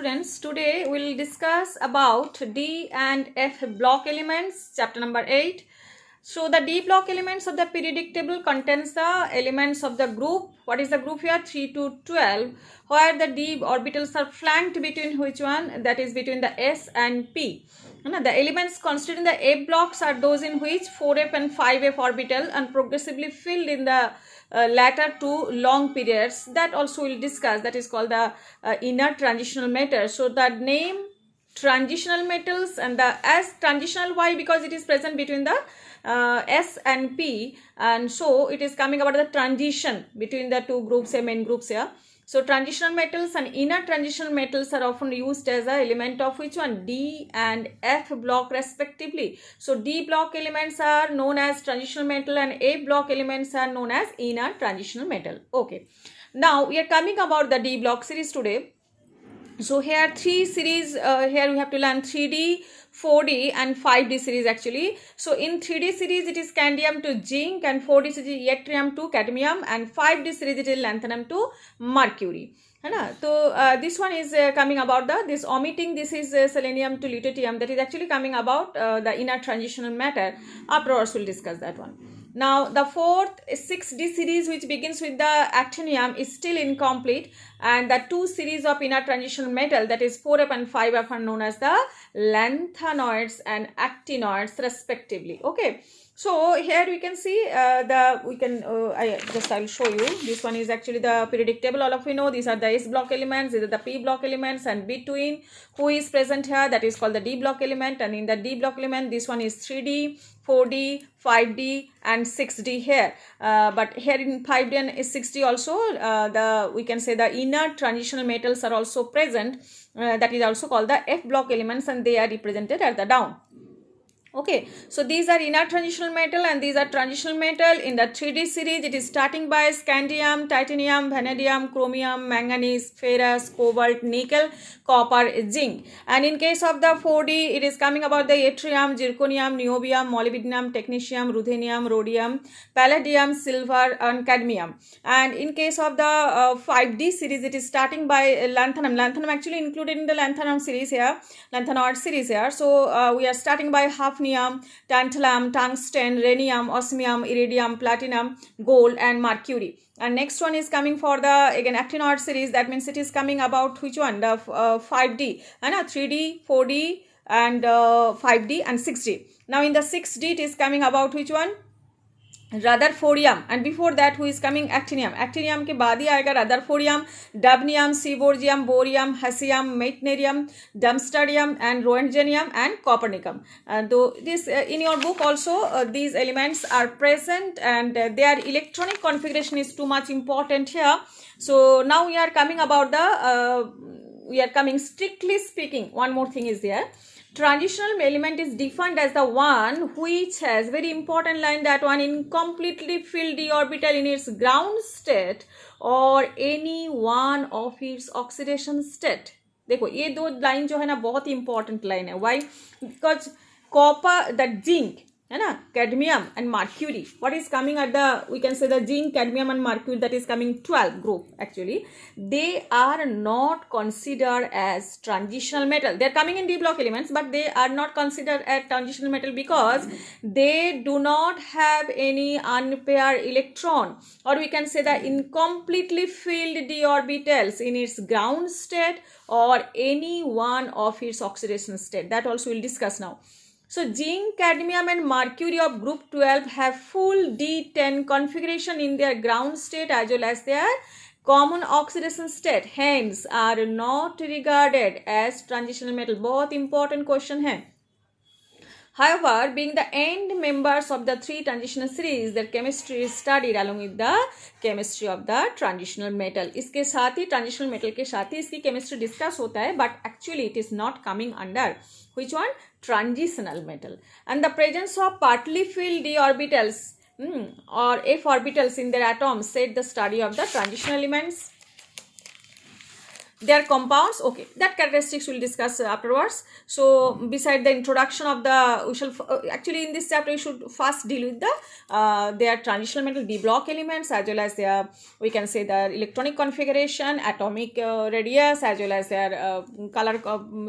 students, today we'll discuss about D and F block elements, chapter number 8. So the D block elements of the periodic table contains the elements of the group. What is the group here? 3 to 12, where the D orbitals are flanked between which one? That is between the S and P. The elements constituting the F blocks are those in which 4f and 5f orbital and progressively filled in the latter two long periods. That also we'll discuss. That is called the inner transitional matter. So the name transitional metals and the S transitional, why? Because it is present between the S and P, and so it is coming about the transition between the two groups, main groups here. So transitional metals and inner transitional metals are often used as an element of which one? D and F block respectively. So D block elements are known as transitional metal and F block elements are known as inner transitional metal. Okay. Now we are coming about the D block series today. So here three series, here we have to learn 3D, 4D and 5D series actually. So in 3D series it is scandium to zinc, and 4D series is yttrium to cadmium, and 5D series it is lanthanum to mercury. So this one is coming about this omitting, this is selenium to lutetium, that is actually coming about the inner transitional matter. Afterwards we'll discuss that one. Now the fourth 6D series, which begins with the actinium, is still incomplete, and the two series of inner transitional metal, that is 4f and 5f, are known as the lanthanoids and actinoids respectively. Okay. So here we can see I will show you. This one is actually the periodic table. All of you know these are the S block elements, these are the P block elements, and between who is present here, that is called the D block element. And in the D block element, this one is 3D, 4D, 5D and 6D here. But here in 5D and 6D also we can say the inner transitional metals are also present. That is also called the F block elements, and they are represented at the down. Okay, so these are inner transitional metal and these are transitional metal. In the 3D series, it is starting by scandium, titanium, vanadium, chromium, manganese, ferrous, cobalt, nickel, copper, zinc. And in case of the 4D, it is coming about the yttrium, zirconium, niobium, molybdenum, technetium, ruthenium, rhodium, palladium, silver and cadmium. And in case of the 5D series, it is starting by lanthanum. Lanthanum actually included in the lanthanum series here, lanthanoid series here. So we are starting by hafnium, tantalum, tungsten, rhenium, osmium, iridium, platinum, gold and mercury. And next one is coming for the again actinoid series. That means it is coming about which one? The 5D and 3D, 4D and 5D and 6D. Now in the 6D it is coming about which one? Rutherfordium, and before that who is coming? Actinium. Actinium के बाद ही आएगा Rutherfordium, dubnium, seaborgium, borium, hassium, meitnerium, dumpstadium and roentgenium and coppernicum. Though this in your book also these elements are present, and their electronic configuration is too much important here. So now we are coming about the strictly speaking, one more thing is there. Transitional element is defined as the one which has, very important line, that one incompletely filled d orbital in its ground state or any one of its oxidation state. देखो ये दो line जो है ना बहुत ही important line है. Why? Because copper, that zinc है ना, cadmium and mercury, what is coming at the, we can say the zinc, cadmium and mercury, that is coming 12 group actually, they are not considered as transitional metal. They are coming in D block elements, but they are not considered as transitional metal because they do not have any unpaired electron, or we can say the incompletely filled d orbitals in its ground state or any one of its oxidation state. That also we'll discuss now. So zinc, cadmium and mercury of group 12 have full D10 configuration in their ground state as well as their common oxidation state, hence are not regarded as transitional metal. बहुत important question है. However, being the end members of the three transitional series, their chemistry is studied along with the chemistry of the transitional metal. इसके साथ ही transitional metal के साथ ही इसकी chemistry discuss होता है, but actually it is not coming under which one? Transitional metal. And the presence of partly filled d orbitals or f orbitals in their atoms said the study of the transitional elements. their compounds. Okay, that characteristics we'll discuss afterwards. So beside the introduction of the, we shall actually in this chapter we should first deal with the their transitional metal d block elements, as well as their, we can say, their electronic configuration, atomic radius, as well as their color,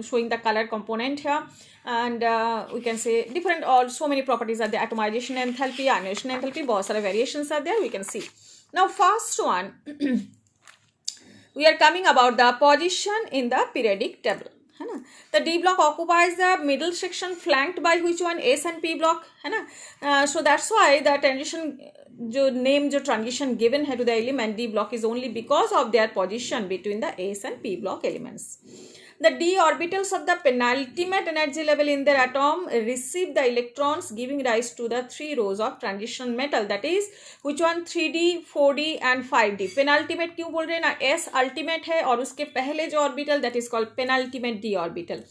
showing the color component here, and we can say different, all so many properties are there. Atomization enthalpy, ionization enthalpy, बहुत सारे variations are there, we can see. Now first one we are coming about the position in the periodic table, है ना. The D block occupies the middle section flanked by which one? S and P block, है ना. So that's why the transition, जो name जो transition given है to the element D block is only because of their position between the S and P block elements. The d orbitals of the penultimate energy level in their atom receive the electrons, giving rise to the 3 rows of transition metal, that is which one? 3d, 4d and 5d. penultimate क्यों बोल रहे हैं ना, s ultimate है और उसके पहले जो orbital, that is called penultimate d orbital.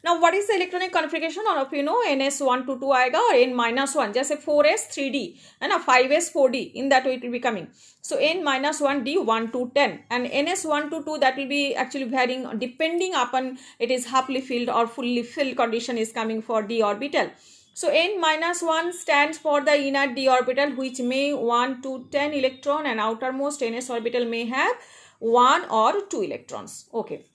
Now what is the electronic configuration? All of you know ns122 आएगा और n-1, जैसे 4s 3d है ना, 5s 4d, in that way it will be coming. So n-1d 1 to 10 and ns1 to 2, that will be actually varying depending upon it is halfly filled or fully filled condition is coming for d orbital. So n-1 stands for the inner d orbital, which may 1 to 10 electron, and outermost ns orbital may have 1 or 2 electrons. Okay.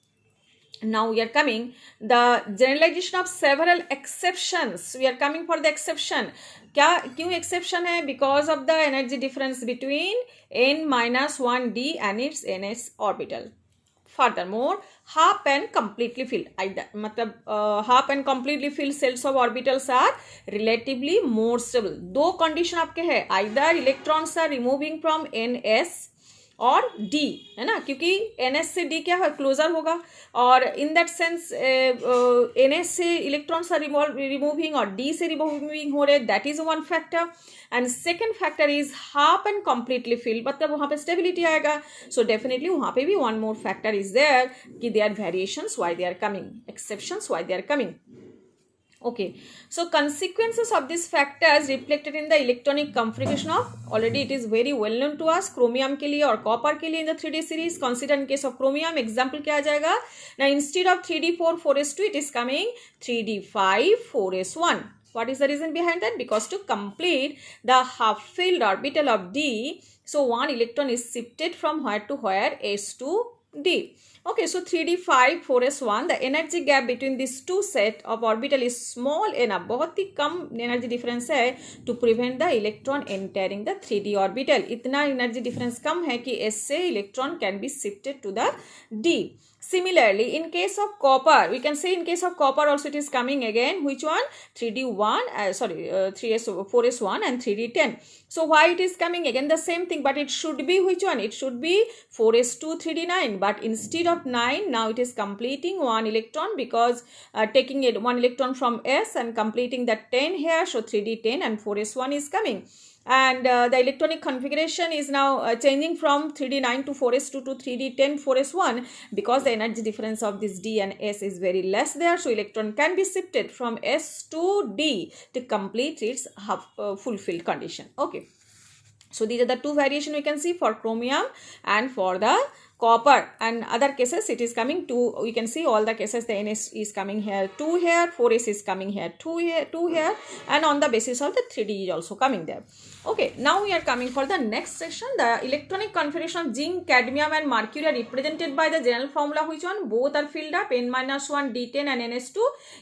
Now we are coming the generalization of several exceptions. We are coming for the exception. क्या क्यों exception है? Because of the energy difference between n-1d and its ns orbital. Furthermore, half and completely filled, मतलब half and completely filled shells of orbitals are relatively more stable. दो condition आपके है, either electrons are removing from ns और d, है ना, क्योंकि ns से d क्या है, क्लोजर होगा, और इन दैट सेंस ns से इलेक्ट्रॉन्स आर रिमूविंग और d से रिमूविंग हो रहे, that is one factor. And second factor is half and completely field, मतलब वहाँ पे स्टेबिलिटी आएगा. सो डेफिनेटली वहाँ पे भी one more factor is there कि they are variations why they are coming, exceptions why they are coming. Okay, so consequences of these factors reflected in the electronic configuration of, already it is very well known to us, chromium के लिए और copper के लिए in the 3D series. Consider in case of chromium, example क्या आ जाएगा ना, instead of 3d4 4s2 it is coming 3d5 4s1. What is the reason behind that? Because to complete the half filled orbital of d, so one electron is shifted from where to where, s to d. Okay, so 3d5 4s1, the energy gap between these two set of orbital is small enough, बहुत ही कम energy difference है to prevent the electron entering the 3d orbital. इतना energy difference कम है कि s से electron can be shifted to the d. Similarly, in case of copper, we can say in case of copper also it is coming again, which one? 3d1, 4s1 and 3d10. So why it is coming again the same thing, but it should be which one? It should be 4s2 3d9, but instead of 9, now it is completing 1 electron, because taking it 1 electron from s and completing that 10 here, so 3d10 and 4s1 is coming. And the electronic configuration is now changing from 3d9 to 4s2 to 3d10 4s1, because the energy difference of this d and s is very less there, so electron can be shifted from s to d to complete its fulfilled condition. Okay, so these are the two variation we can see for chromium and for the copper. And other cases it is coming to, we can see all the cases the ns is coming here 2 here, 4s is coming here 2 here, and on the basis of the 3d is also coming there. Okay, now we are coming for the next section. The electronic configuration of zinc, cadmium and mercury are represented by the general formula, which one? Both are filled up, n-1 d10 and ns2.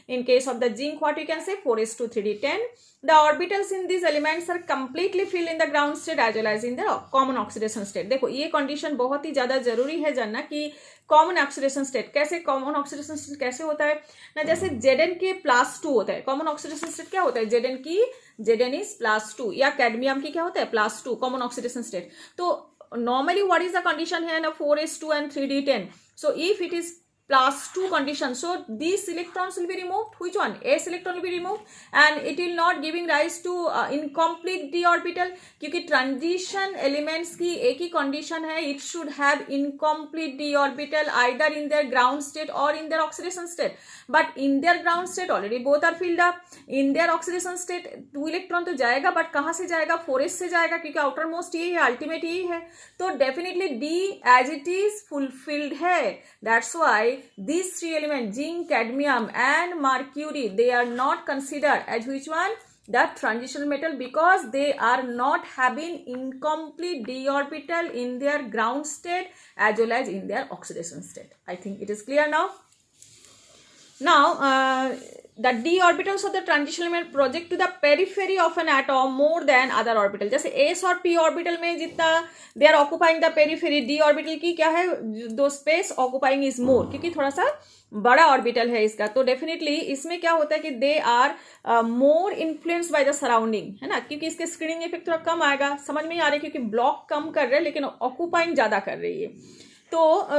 In case of the zinc, what we can say? 4s2 3d10. The orbitals in these elements are completely filled in the ground state as well as in the common oxidation state. देखो ये condition बहुत ही ज़्यादा जरूरी है जानना कि common oxidation state कैसे, common oxidation state कैसे होता है ना, जैसे Zn के +2 होता है. कॉमन ऑक्सीडेशन स्टेट क्या होता है? Zn इज +2, या कैडमियम की क्या होता है? +2 कॉमन ऑक्सीडेशन स्टेट. तो normally what is the condition here na, 4s2 and 3d10. So if it is +2 condition. So these electrons will be removed. Which one? S electron will be removed, and it will not giving rise to incomplete d orbital. क्योंकि transition elements की एक ही condition है, it should have incomplete d orbital either in their ground state or in their oxidation state. But in their ground state already both are filled up. In their oxidation state 2 electron तो जाएगा, but कहाँ से जाएगा? 4s से जाएगा, क्योंकि outer most यही है, ultimate यही है. तो definitely d as it is fulfilled है. That's why these three elements, zinc, cadmium and mercury, they are not considered as which one? The transitional metal, because they are not having incomplete d orbital in their ground state as well as in their oxidation state. I think it is clear now. Now the d orbitals of the transition element project to the periphery of an atom more than other orbital. जैसे s और p orbital में जितना they are occupying the periphery, d orbital की क्या है, दो space occupying is more, क्योंकि थोड़ा सा बड़ा ऑर्बिटल है इसका. तो डेफिनेटली इसमें क्या होता है कि they are more influenced by the surrounding, है ना, क्योंकि इसके स्क्रीनिंग इफेक्ट थोड़ा कम आएगा. समझ में आ रहा है, क्योंकि ब्लॉक कम कर रहे हैं लेकिन ऑक्यूपाइंग ज्यादा कर रही है. तो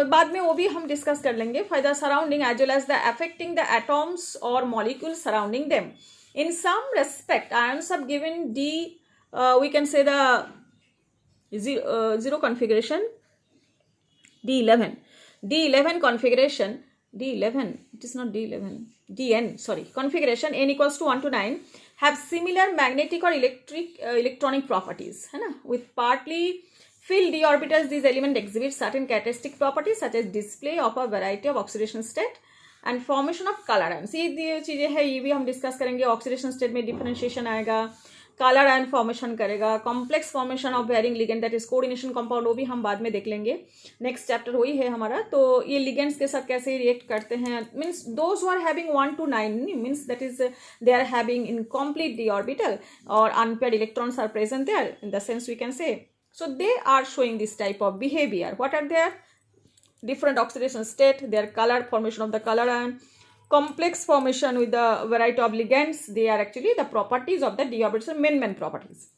बाद में वो भी हम डिस्कस कर लेंगे. For the surrounding as well as the affecting the atoms और molecules surrounding them. In some respect ions have given d, we can say the zero configuration, D11 configuration, D11, it is not D11, Dn, sorry, configuration n equals to 1 to 9 have similar magnetic or electronic properties, है ना. With partly filled d orbitals, these elements exhibit certain characteristic properties such as display of a variety of oxidation state and formation of color ions. ये चीजें है, ये भी हम discuss करेंगे. Oxidation state में डिफरेंशिएशन आएगा, कलर आयन फॉर्मेशन करेगा, complex formation of varying ligand that is coordination compound, वो भी हम बाद में देख लेंगे. नेक्स्ट चैप्टर वही है हमारा. तो ये लिगेंड्स के साथ कैसे रिएक्ट करते हैं, means those who are having 1 to 9 means that is they are having incomplete d orbital और unpaired electrons are present there, in the sense we can say. So they are showing this type of behavior. What are their different oxidation state, their color, formation of the color ion, complex formation with the variety of ligands. They are actually the properties of the d orbital, main properties.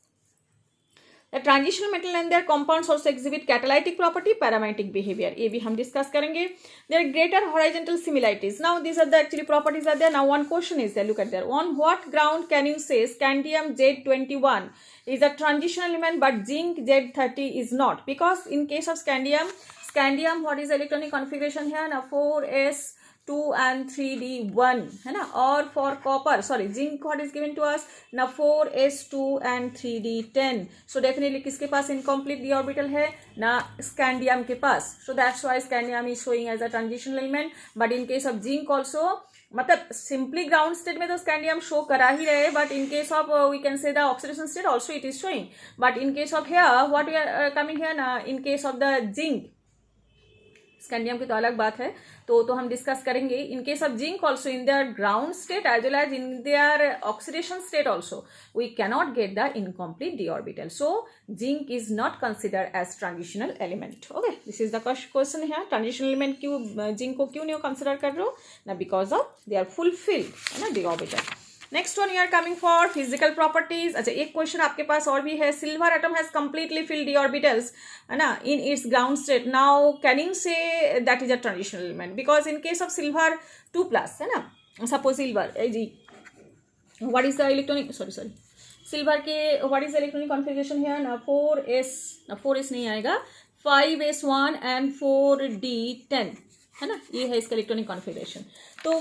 The transitional metal and their compounds also exhibit catalytic property, paramagnetic behavior. ये भी हम discuss करेंगे. There are greater horizontal similarities. Now these are the actually properties are there. Now one question is there. Look at there. On what ground can you say scandium Z21 is a transition element but zinc Z30 is not? Because in case of scandium, what is the electronic configuration here? Now 4s 2 and 3d1, है ना. और for copper, sorry, zinc what is given to us now 4s2 and 3d10. So definitely किसके पास incomplete d orbital है ना, scandium के पास. So that's why scandium is showing as a transitional element. But in case of zinc also, मतलब simply ground state में तो scandium show करा ही रहे, but in case of we can say the oxidation state also it is showing. But in case of here what we are coming here ना, in case of the zinc, scandium की तो अलग बात है, तो हम डिस्कस करेंगे. In case of zinc also in their ground state as well as in their oxidation state also we cannot get the incomplete d orbital. So zinc is not considered as transitional element. Okay, this is the question है. Transitional element क्यों zinc को क्यों नहीं consider कर रहे हो ना, because of they are fulfilled, है ना, d orbital. Next one you are coming for physical properties. अच्छा, एक क्वेश्चन आपके पास और भी है. Silver atom has completely filled d orbitals, है ना, in it's ground state. Now can you say that is a transitional element? Because in case of silver 2+, है ना, सपोज सिल्वर जी, what is the electronic, sorry silver के what is the electronic configuration है ना, 4s नहीं आएगा, 5s1 and 4d10, है ना, ये है इसका इलेक्ट्रॉनिक कॉन्फिगरेशन. तो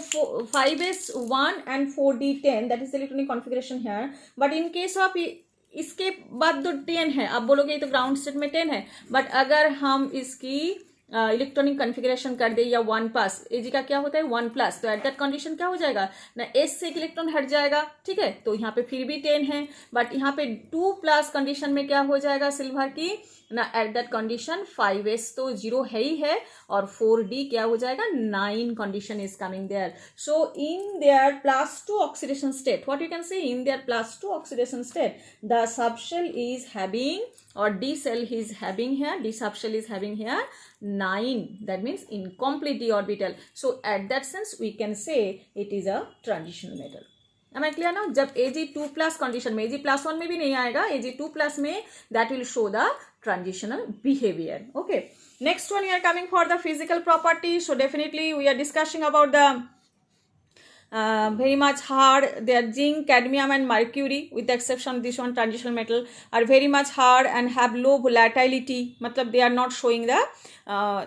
5s1 and 4d10 that is the electronic configuration है. बट इन केस ऑफ इसके बाद तो 10 है, आप बोलोगे ये तो ग्राउंड स्टेट में 10 है, बट अगर हम इसकी इलेक्ट्रॉनिक कॉन्फिगरेशन कर दे या 1+, एजी का क्या होता है 1+, तो एट दैट कंडीशन क्या हो जाएगा ना, एस से एक इलेक्ट्रॉन हट जाएगा, ठीक है. तो यहाँ पे फिर भी 10 है, बट यहाँ पे 2+ कंडीशन में क्या हो जाएगा सिल्वर की ना, एट दैट कंडीशन 5s तो 0 है ही है, और 4d क्या हो जाएगा 9 condition is coming there. So in their +2 oxidation state, what you can say in their +2 oxidation state the subshell is having, or d cell is having here, d subshell is having here 9, that means incomplete d orbital. So at that sense we can say it is a transitional metal. Am I clear now? जब Ag2+ condition में, Ag+1 में भी नहीं आएगा, Ag2+ में that will show the transitional behavior. Okay. Next one we are coming for the physical properties. So definitely we are discussing about the very much hard. Their zinc, cadmium and mercury, with the exception of this one transitional metal, are very much hard and have low volatility. matlab they are not showing the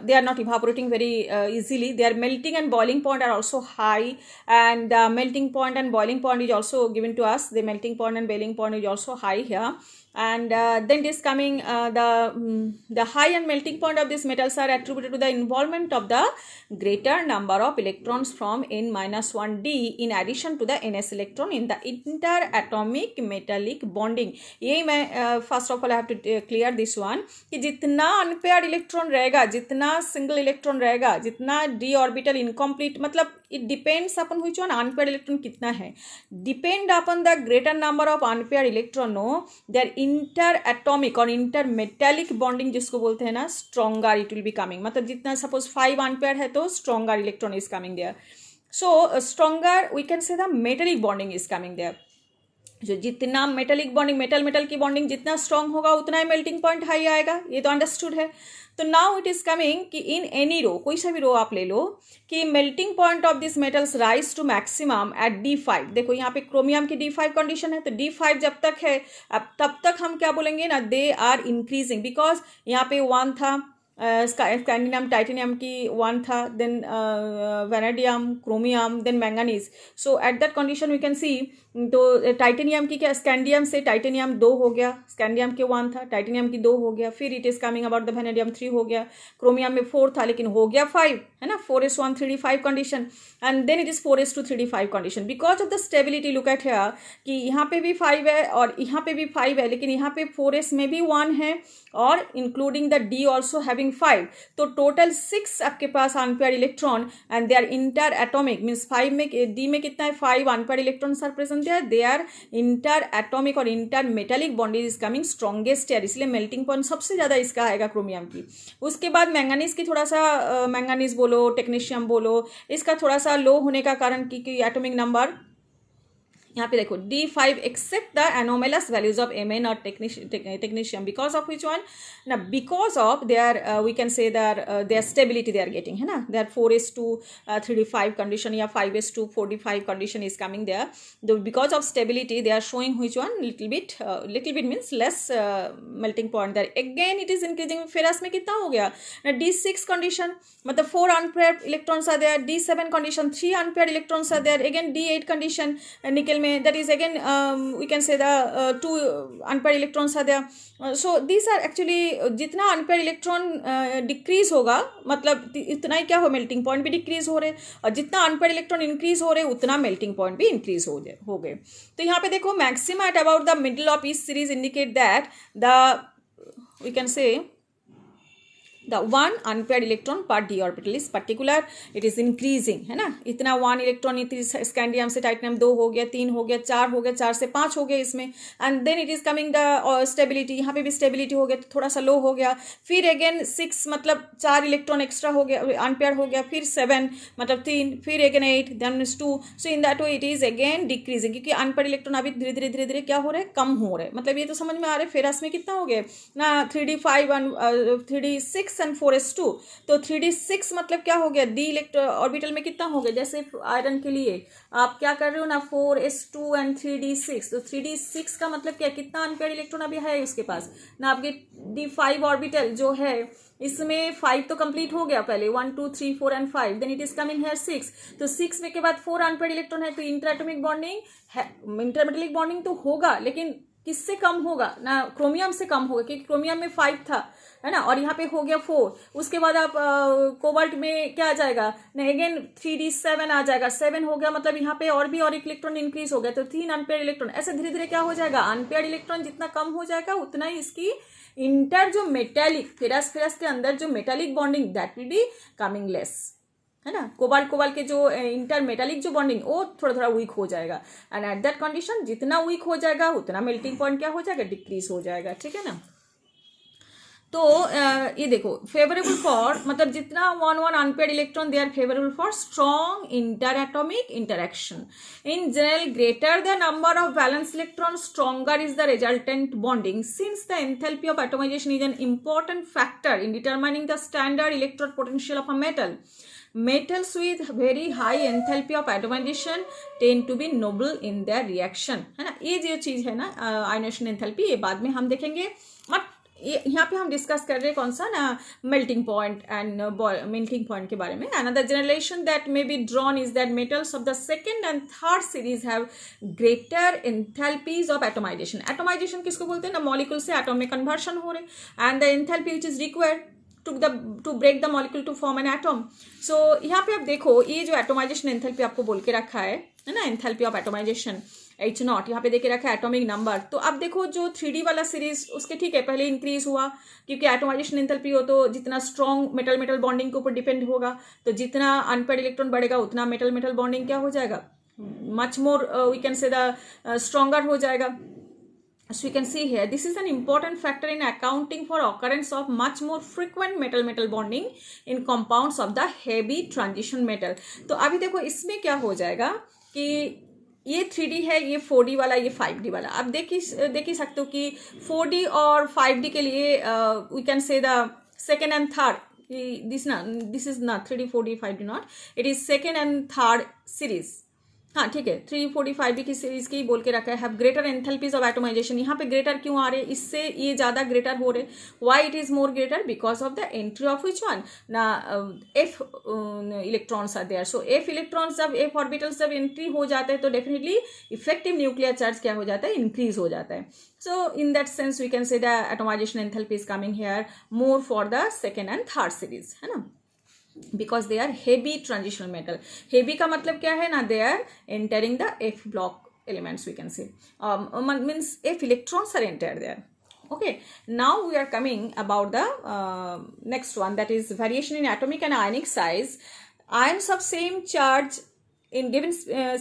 they are not evaporating very easily. Their melting and boiling point are also high, and the melting point and boiling point is also given to us. The melting point and boiling point is also high here. And then this coming the high and melting point of these metals are attributed to the involvement of the greater number of electrons from n-1d in addition to the ns electron in the interatomic metallic bonding. यही मैं first of all I have to clear this one कि जितना unpaired electron रहेगा, जितना single electron रहेगा, जितना d orbital incomplete, मतलब it depends upon हुई जो अनपेयर्ड इलेक्ट्रॉन कितना है, depend upon the greater number of unpaired electron no there inter atomic और इंटर मेटेलिक बॉन्डिंग जिसको बोलते हैं ना, stronger it will be coming. मतलब जितना सपोज 5 अनपेयर्ड है तो stronger electron is coming there. So stronger we can say the metallic bonding is coming there. जो जितना मेटेलिक बॉन्डिंग, मेटल मेटल की बॉन्डिंग जितना स्ट्रांग होगा उतना ही मेल्टिंग पॉइंट हाई आएगा. ये तो अंडरस्टूड है. तो नाउ इट इज कमिंग कि इन एनी रो, कोई सा भी रो आप ले लो, कि melting point of this metals rise to maximum at D5. देखो यहाँ पे क्रोमियम की D5 कंडीशन है, तो D5 जब तक है अब तब तक हम क्या बोलेंगे ना, दे आर इंक्रीजिंग. बिकॉज यहाँ पे 1 था, स्कैंडियम टाइटेनियम की 1 था, then vanadium, chromium, then manganese. So at that condition we can see, तो टाइटेनियम की क्या, स्कैंडियम से टाइटेनियम 2 हो गया, स्कैंडियम के 1 था, टाइटेनियम की 2 हो गया, फिर it is coming about the vanadium 3 हो गया, क्रोमियम में 4 था लेकिन हो गया 5, है ना, 4s1 3d5 condition, and then it is 4s2 3d5 condition. Because of the stability, look at here कि यहाँ पे भी 5 है और यहाँ पे भी 5 है, लेकिन यहाँ पे 4s में भी 1 है और including the D also having 5. तो टोटल 6 आपके पास unpaired electron and they are inter atomic. Means 5 में, D में कितना है, 5 unpaired electrons are present there. They are inter atomic और inter metallic bonding is coming strongest यार, इसलिए मेल्टिंग पॉइंट सबसे ज़्यादा इसका आएगा क्रोमियम की. उसके बाद मैंगनीज की थोड़ा सा, मैंगनीज बोलो, टेक्नीशियम बोलो, इसका थोड़ा सा लो होने का कारण कि एटॉमिक नंबर यहाँ पे देखो D5 except the anomalous values of Mn और technetium. Because of which one ना, because of their we can say their stability they are getting, है ना, देयर 4s2 3d5 कंडीशन या 5s2 4d5 condition is coming there. Because of stability they are showing which one little bit means less melting point there. Again it is increasing. Ferrous में कितना हो गया ना, D6 कंडीशन, मतलब 4 unpaired electrons are there. D7 condition 3 unpaired electrons are there. Again D8 condition nickel में, that is again we can say the 2 unpaired electrons are there. So these are actually, जितना unpaired electron decrease होगा मतलब इतना ही क्या हो, melting point भी decrease हो रहे, और जितना unpaired electron increase हो रहे उतना melting point भी increase हो गए. तो यहाँ पे देखो maxima at about the middle of each series indicate that the we can say the one unpaired electron per d orbital is particular, it is increasing, है ना. इतना 1 इलेक्ट्रॉन, स्कैंडियम से टाइटेनियम 2 हो गया, 3 हो गया, 4 हो गया, 4 से 5 हो गया इसमें. And then it is coming the stability, यहाँ पे भी स्टेबिलिटी हो गया तो थोड़ा सा लो हो गया. फिर अगेन 6 मतलब 4 इलेक्ट्रॉन एक्स्ट्रा हो गया, अनपेयर हो गया, फिर 7 मतलब 3, फिर again 8, then 2. So in that way it is again decreasing, क्योंकि अनपेयर इलेक्ट्रॉन अभी धीरे धीरे क्या हो रहे, कम हो रहे. मतलब ये तो समझ में आ रहे. फेरस में कितना हो गया ना, 3d5 3d6 एंड 4s2. तो 3d6 मतलब क्या हो गया, डी ऑर्बिटल में कितना हो गया, जैसे आयरन के लिए आप क्या कर रहे हो ना, 4s2 एंड 3d6. तो 3d6 का मतलब क्या, कितना अनपेयर्ड इलेक्ट्रॉन अभी है उसके पास ना. आपके D5 ऑर्बिटल जो है इसमें 5 तो कंप्लीट हो गया पहले, 1 2 3 4 and 5, then it is coming here 6. तो 6 में के बाद 4 अनपेयर्ड इलेक्ट्रॉन है, तो इंटरएटॉमिक बॉन्डिंग है, इंटरमेटेलिक बॉन्डिंग तो होगा, लेकिन किससे कम होगा ना, क्रोमियम से कम होगा, क्योंकि क्रोमियम में 5 था, है ना, और यहाँ पे हो गया 4. उसके बाद आप कोबाल्ट में क्या आ जाएगा ना, अगेन 3d7 आ जाएगा, 7 हो गया, मतलब यहाँ पे और भी और एक इलेक्ट्रॉन इंक्रीज हो गया, तो 3 अनपेयर्ड इलेक्ट्रॉन. ऐसे धीरे धीरे क्या हो जाएगा, अनपेयर्ड इलेक्ट्रॉन जितना कम हो जाएगा उतना ही इसकी इंटर जो मेटेलिक फेरस के अंदर जो metallic bonding that will be coming less, है ना. कोबाल्ट के जो इंटर मेटालिक जो बॉन्डिंग वो थोड़ा वीक हो जाएगा. एंड एट दैट कंडीशन जितना वीक हो जाएगा उतना मेल्टिंग पॉइंट क्या हो जाएगा, डिक्रीज हो जाएगा. ठीक है ना. तो ये देखो फेवरेबल फॉर मतलब जितना one unpaired electron they are favourable for strong interatomic interaction. In general greater the number of valence electron stronger is the resultant bonding. Since the enthalpy of atomisation is an important factor in determining the standard electrode potential of a metal. Metals with very high enthalpy of atomization tend to be noble in their reaction, है ना. ये जो चीज है ना ionisation enthalpy, ये बाद में हम देखेंगे. बट यहाँ पे हम डिस्कस कर रहे हैं कौन सा ना melting point and melting point के बारे में. Another generalisation that may be drawn is that metals of the second and third series have greater enthalpies of atomisation. Atomisation किसको बोलते हैं ना, मॉलिक्यूल से एटॉम में कन्वर्शन हो रहे and the enthalpy which is required to break the molecule to form an atom. So यहाँ पे आप देखो ये जो एटोमाइजेशन एंथैल्पी आपको बोल के रखा है ना, एंथैल्पी ऑफ एटोमाइजेशन H0 यहाँ पे देखे रखा है एटॉमिक नंबर. तो अब देखो जो 3D वाला सीरीज उसके ठीक है पहले इंक्रीज हुआ क्योंकि एटोमाइजेशन एंथैल्पी हो तो जितना स्ट्रॉन्ग मेटल मेटल बॉन्डिंग के ऊपर डिपेंड होगा, तो जितना अनपेड इलेक्ट्रॉन बढ़ेगा उतना मेटल मेटल बॉन्डिंग क्या हो जाएगा, much more we can say the stronger हो जाएगा. So you can see here, this is an important factor in accounting for occurrence of much more frequent metal-metal bonding in compounds of the heavy transition metal. तो अभी देखो इसमें क्या हो जाएगा कि ये 3D है, ये 4D वाला, ये 5D वाला. आप देख ही सकते हो कि 4D और 5D के लिए we can say the second and third, this is not 3D 4D 5D not, it is second and third series. हाँ ठीक है 345B की सीरीज की बोल के रखा है have greater enthalpies of atomisation. यहाँ पे ग्रेटर क्यों आ रहे हैं, इससे ये ज़्यादा ग्रेटर हो रहे. Why it is more greater, because of the entry of which one ना f electrons are there. So f electrons जब एफ ऑर्बिटल्स जब एंट्री हो जाते हैं तो डेफिनेटली इफेक्टिव न्यूक्लियर चार्ज क्या हो जाता है, इंक्रीज हो जाता है. So in that sense we can say the atomisation enthalpy is coming here more for the second and third series, है ना, because they are heavy transitional metal. Heavy का मतलब क्या है ना, they are entering the F block elements we can say, means F electrons are entered there. Okay, now we are coming about the next one, that is variation in atomic and ionic size. Ions of same charge in given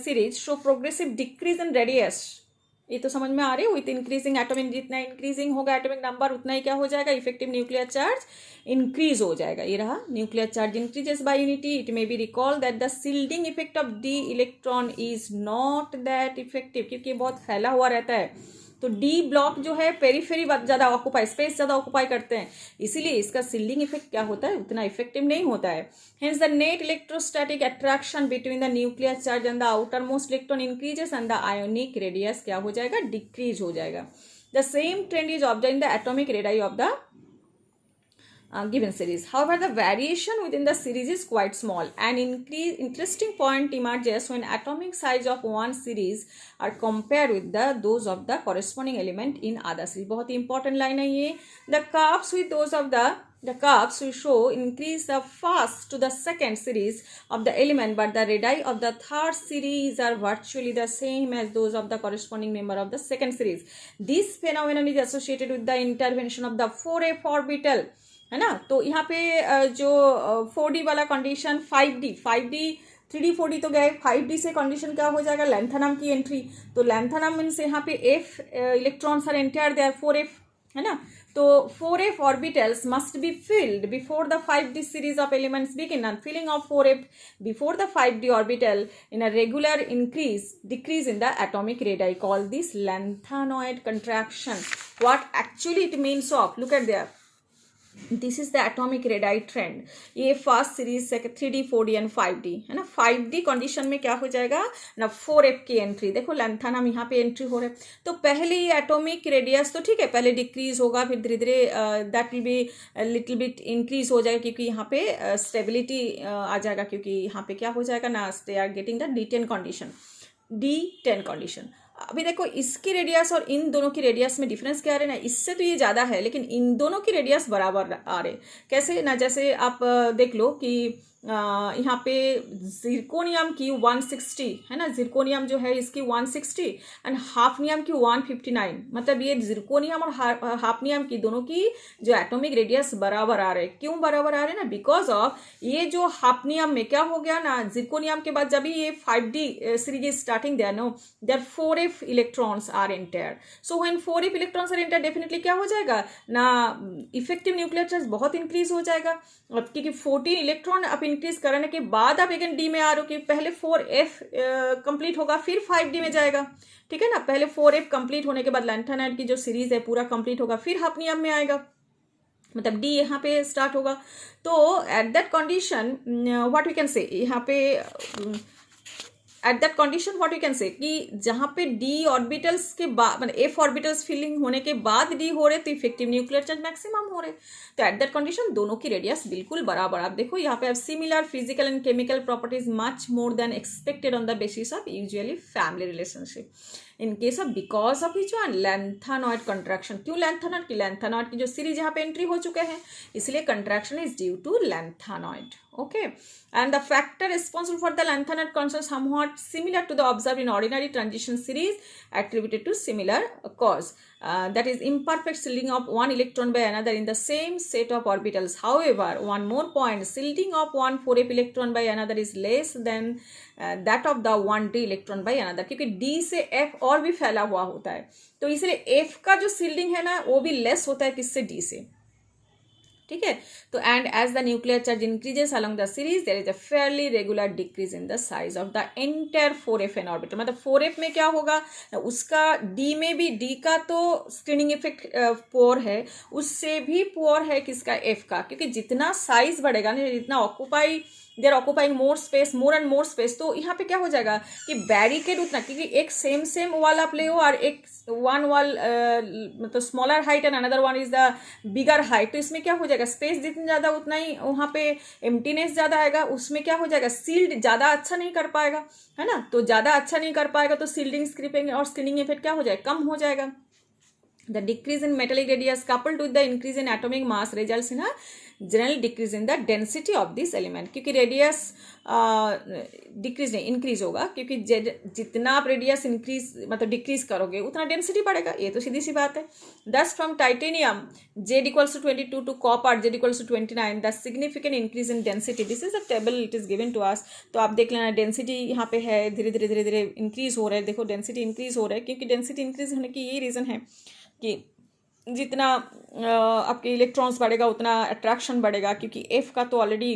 series show progressive decrease in radius. ये तो समझ में आ रही है. With increasing atomic, जितना increasing होगा atomic number उतना ही क्या हो जाएगा, इफेक्टिव न्यूक्लियर चार्ज इंक्रीज हो जाएगा. ये रहा nuclear charge increases by unity. It may be recall that the shielding effect of D electron is not that effective, क्योंकि बहुत फैला हुआ रहता है. तो डी ब्लॉक जो है पेरीफेरी ज़्यादा ऑक्यूपाई, स्पेस ज़्यादा ऑक्यूपाई करते हैं, इसीलिए इसका शिल्डिंग इफेक्ट क्या होता है, उतना इफेक्टिव नहीं होता है. Hence the net electrostatic attraction between the nuclear charge and the outer most electron increases and the ionic radius क्या हो जाएगा, डिक्रीज हो जाएगा. The same trend is observe in the atomic radius of the given series. However, the variation within the series is quite small. An interesting point emerges when atomic size of one series are compared with those of the corresponding element in other series. बहुत ही important line है ये. The curves with those of the curves we show increase the first to the second series of the element, but the radii of the third series are virtually the same as those of the corresponding member of the second series. This phenomenon is associated with the intervention of the 4f orbital, है ना. तो यहाँ पे जो 4D वाला condition 5D 3D 4D तो गए, 5D से कंडीशन क्या हो जाएगा, लैंथनम की एंट्री. तो लैंथनम मीन्स यहाँ पे F electrons are enter there 4F, है ना. तो 4F orbitals must be filled before the 5D series of elements begin, and filling of 4F before the 5D orbital in a regular decrease in the atomic radius call this lanthanoid contraction. What actually it means of, look at there, this is the atomic radii trend. ये first series 3D 4D and 5D, है ना. 5D condition में क्या हो जाएगा ना, 4F की entry. देखो लैंथनम यहाँ पे एंट्री हो रहा है, तो पहले एटॉमिक रेडियस तो ठीक है पहले डिक्रीज होगा, फिर धीरे धीरे that will be little bit increase हो जाएगा, क्योंकि यहाँ पे स्टेबिलिटी आ जाएगा, क्योंकि यहाँ पे क्या हो जाएगा ना, they are getting the D10 condition, D10 condition. अभी देखो इसकी रेडियस और इन दोनों की रेडियस में डिफरेंस क्या आ रहा है ना, इससे तो ये ज़्यादा है लेकिन इन दोनों की रेडियस बराबर आ रहे. कैसे ना, जैसे आप देख लो कि यहाँ पे जिरकोनियम की 160 है ना, जिरकोनियम जो है इसकी 160 एंड हाफनियम की 159, मतलब ये जिरकोनियम और हाफनियम की दोनों की जो एटॉमिक रेडियस बराबर आ रहे हैं। क्यों बराबर आ रहे हैं ना, बिकॉज ऑफ ये जो हाफनियम में क्या हो गया ना, जिरकोनियम के बाद जब ये 5D series is starting there no, there 4f electrons are entered. So when 4f electrons are entered, definitely क्या हो जाएगा ना, इफेक्टिव न्यूक्लियर चार्ज बहुत इंक्रीज हो जाएगा। अब क्योंकि 14 इलेक्ट्रॉन आप इंक्रीज करने के बाद आप अगेन डी में आ रहे हो, कि पहले 4f कंप्लीट होगा फिर 5D में जाएगा, ठीक है ना। पहले 4f कंप्लीट होने के बाद लैंथेनाइड की जो सीरीज है पूरा कंप्लीट होगा, फिर हाफनियम में आएगा, मतलब डी यहाँ पे स्टार्ट होगा। तो at that condition what we can say, यहाँ पे at that condition what you can say कि जहाँ पे डी ऑर्बिटल्स के बाद, मतलब एफ ऑर्बिटल्स फिलिंग होने के बाद डी हो रहे, तो इफेक्टिव न्यूक्लियर चार्ज मैक्सिमम हो रहे। तो एट दैट कंडीशन दोनों की रेडियस बिल्कुल बराबर। आप देखो यहाँ पे अब similar physical and chemical properties much more than expected on the basis of usually family relationship. In case of because of जो लैंथेनॉइड कंट्रैक्शन, क्यों लैंथेनॉइड की, लैंथेनॉइड की जो सीरीज यहाँ पे एंट्री हो चुके हैं, इसलिए contraction is due to lanthanoid. Okay, and the factor responsible for the lanthanide constants somewhat similar to the observed in ordinary transition series, attributed to similar cause, that is imperfect shielding of one electron by another in the same set of orbitals. However, one more point, shielding of one 4f electron by another is less than that of the 1d electron by another, क्योंकि d से f और भी फैला हुआ होता है, तो इसलिए f का जो shielding है ना वो भी लेस होता है किससे, d से, ठीक है। तो and as the nuclear charge increases along the series, there is a fairly regular decrease in the size of the entire 4f n orbital. मतलब 4f में क्या होगा, उसका d में भी, d का तो स्क्रीनिंग इफेक्ट पुअर है, उससे भी पुअर है किसका, f का, क्योंकि जितना साइज बढ़ेगा ना, जितना occupy, they are occupying more space, more and more space, तो यहाँ पे क्या हो जाएगा कि बैरिकेड उतना, क्योंकि एक सेम वाल आप ले हो और एक वन वाल मतलब smaller height and another one is the bigger height, तो इसमें क्या हो जाएगा, स्पेस जितना ज़्यादा उतना ही वहाँ पे एम्प्टीनेस ज़्यादा आएगा, उसमें क्या हो जाएगा, सील्ड ज़्यादा अच्छा नहीं कर पाएगा, है ना। तो ज़्यादा अच्छा नहीं कर पाएगा तो सील्डिंग, स्क्रिपिंग और स्क्रीनिंग इफेक्ट क्या हो जाएगा, कम हो जाएगा। The decrease in metallic radius coupled with the increase in atomic mass results in a general decrease in the density of this element, क्योंकि रेडियस डिक्रीज नहीं इंक्रीज होगा, क्योंकि जितना आप रेडियस इंक्रीज मतलब डिक्रीज करोगे उतना डेंसिटी बढ़ेगा, ये तो सीधी सी बात है। दस from titanium Z equals to 22 to copper Z equals to 29, the significant increase in density, this is a table it is given to us। तो आप देख लेना डेंसिटी यहाँ पे है, धीरे धीरे इंक्रीज हो रहा है, देखो डेंसिटी इंक्रीज हो रहा है, क्योंकि डेंसिटी इंक्रीज होने की यही रीज़न है कि जितना आपके इलेक्ट्रॉन्स बढ़ेगा उतना अट्रैक्शन बढ़ेगा, क्योंकि एफ का तो ऑलरेडी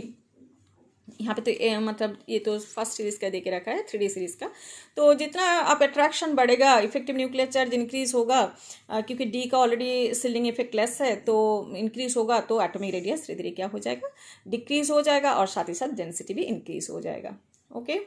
यहाँ पे तो मतलब ये तो फर्स्ट सीरीज का दे के रखा है 3D सीरीज का, तो जितना आप अट्रैक्शन बढ़ेगा इफेक्टिव न्यूक्लियर चार्ज इंक्रीज होगा, क्योंकि डी का ऑलरेडी सीलिंग इफेक्ट लेस है, तो इंक्रीज होगा तो एटॉमिक रेडियस धीरे धीरे क्या हो जाएगा, डिक्रीज हो जाएगा, और साथ ही साथ डेंसिटी भी इंक्रीज हो जाएगा। ओके,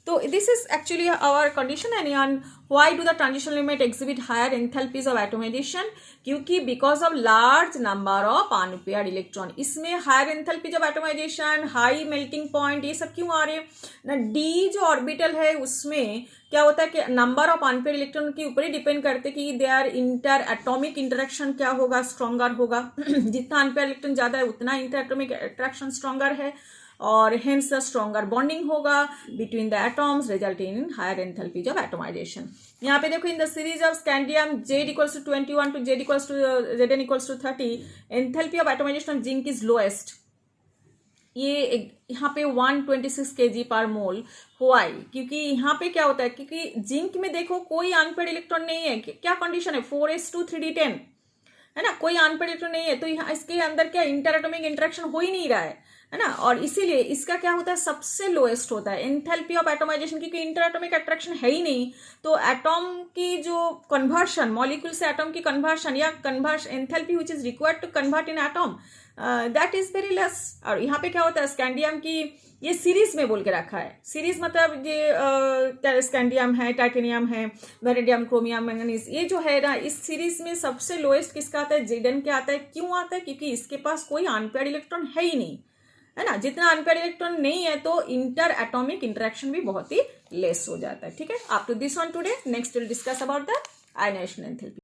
तो this is actually our condition and why do the transition limit exhibit higher enthalpies of atomisation, क्योंकि because of large number of unpaired electron, इसमें higher enthalpies of atomisation, high melting point, ये सब क्यों आ रहे हैं ना, D जो orbital है उसमें क्या होता है कि नंबर ऑफ अनपेयर्ड इलेक्ट्रॉन के ऊपर ही डिपेंड करते कि they are inter atomic interaction क्या होगा, स्ट्रॉन्गर होगा जितना अनपेयर्ड इलेक्ट्रॉन ज़्यादा है उतना इंटर एटॉमिक अट्रैक्शन स्ट्रॉन्गर है, और hence the stronger bonding होगा between the atoms resulting in higher enthalpies of atomization। यहाँ पे देखो in the series of scandium Z equals to 21 to Z equals to Zn equals to 30, enthalpy of atomization of zinc is lowest। ये यहाँ पे 126 kg पर मोल हुआ, क्योंकि यहाँ पे क्या होता है, क्योंकि जिंक में देखो कोई अनपेयर्ड इलेक्ट्रॉन नहीं है, क्या कंडीशन है 4s2 3d10 है ना, कोई अनपेयर्ड इलेक्ट्रॉन नहीं है, तो यहाँ इसके अंदर क्या इंटर एटॉमिक इंटरेक्शन हो ही नहीं रहा है ना, और इसीलिए इसका क्या होता है सबसे लोएस्ट होता है एंथैल्पी ऑफ एटोमाइजेशन, क्योंकि इंटर एटॉमिक अट्रैक्शन है ही नहीं, तो एटॉम की जो कन्वर्शन, मॉलिक्यूल से एटॉम की कन्वर्शन या conversion enthalpy which is required to convert in atom, that is very less. और यहाँ पे क्या होता है, स्कैंडियम की ये सीरीज में बोल के रखा है, सीरीज मतलब ये स्कैंडियम है, टाइटेनियम है, वेनेडियम, क्रोमियम, मैंगनीज, ये जो है ना इस सीरीज में सबसे लोएस्ट किसका आता है, Zn क्या आता है, क्यों आता है, क्योंकि इसके पास कोई अनपेयर्ड इलेक्ट्रॉन है ही नहीं, है ना, जितना अनपेयर्ड इलेक्ट्रॉन नहीं है तो इंटर एटॉमिक इंटरेक्शन भी बहुत ही लेस हो जाता है। ठीक है, up to this one today, next will discuss about the ionisation enthalpy.